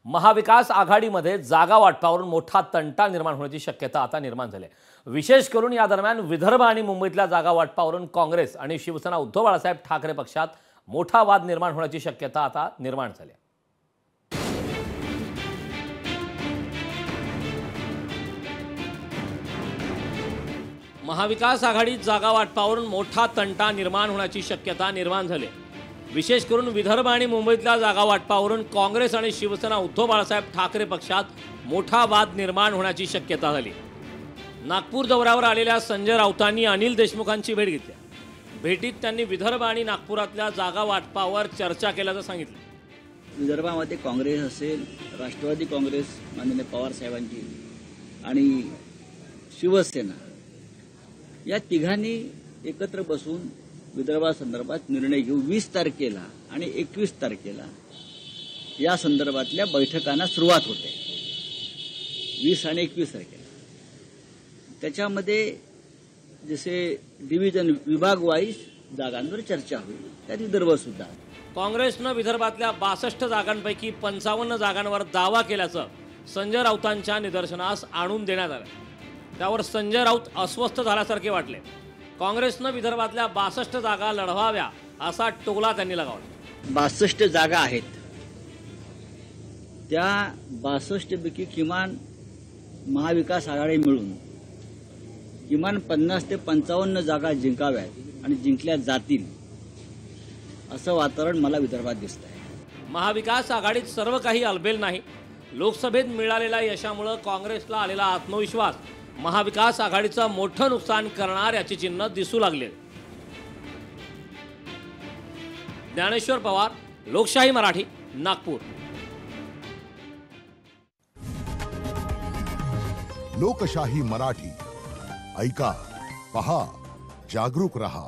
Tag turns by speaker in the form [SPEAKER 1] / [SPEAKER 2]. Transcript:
[SPEAKER 1] महाविकास आघाडीमध्ये जागा वाटपावरून मोठा तंटा निर्माण होण्याची शक्यता आता निर्माण झाली आहे। विशेष करून या दरम्यान विदर्भ आणि मुंबईतल्या जागा वाटपावरून काँग्रेस आणि शिवसेना उद्धव बाळासाहेब ठाकरे पक्षात मोठा वाद निर्माण होण्याची शक्यता आता निर्माण झाली आहे। महाविकास आघाडीत जागा वाटपावरून मोठा तंटा निर्माण होण्याची शक्यता निर्माण झाली आहे। विशेष करून विदर्भ आणि मुंबईतल्या जागा वाटपावरून काँग्रेस आणि शिवसेना उद्धव बाळासाहेब ठाकरे पक्षात मोठा वाद निर्माण होण्याची शक्यता झाली। नागपूर दौऱ्यावर आलेल्या संजय राऊतांनी अनिल देशमुखांची भेट घेतली। भेटीत त्यांनी विदर्भ आणि नागपुरातल्या जागा वाटपावर चर्चा केल्याचं सांगितलं।
[SPEAKER 2] विदर्भामध्ये काँग्रेस असेल, राष्ट्रवादी काँग्रेस माननीय पवार साहेबांची आणि शिवसेना या तिघांनी एकत्र बसून विदर्भासंदर्भात निर्णय घेऊ 20 तारखेला आणि 21 तारखेला या संदर्भातल्या बैठकांना सुरुवात होते। 20 आणि 21 तारखेला त्याच्यामध्ये जसे डिव्हिजन विभाग वाईज जागांवर चर्चा होईल, त्यात विदर्भ सुद्धा।
[SPEAKER 1] काँग्रेसनं विदर्भातल्या 62 जागांपैकी 55 जागांवर दावा केल्याचं संजय राऊतांच्या निदर्शनास आणून देण्यात आलं। त्यावर संजय राऊत अस्वस्थ झाल्यासारखे वाटले। काँग्रेसनं विदर्भातल्या 62 जागा लढवाव्या असा टोला त्यांनी लगावला।
[SPEAKER 2] 62 जागा आहेत, त्या 62 पैकी किमान महाविकास आघाडी मिळून किमान 50 ते 55 जागा जिंकाव्यात आणि जिंकल्या जातील असं वातावरण मला विदर्भात दिसत आहे।
[SPEAKER 1] महाविकास आघाडीत सर्व काही अलबेल नाही। लोकसभेत मिळालेल्या यशामुळे काँग्रेसला आलेला आत्मविश्वास महाविकास आघाडीचं मोठं नुकसान करणार याची चिन्ह दिसू लागले। ज्ञानेश्वर पवार, लोकशाही मराठी, नागपूर।
[SPEAKER 3] लोकशाही मराठी ऐका, पहा, जागरूक रहा।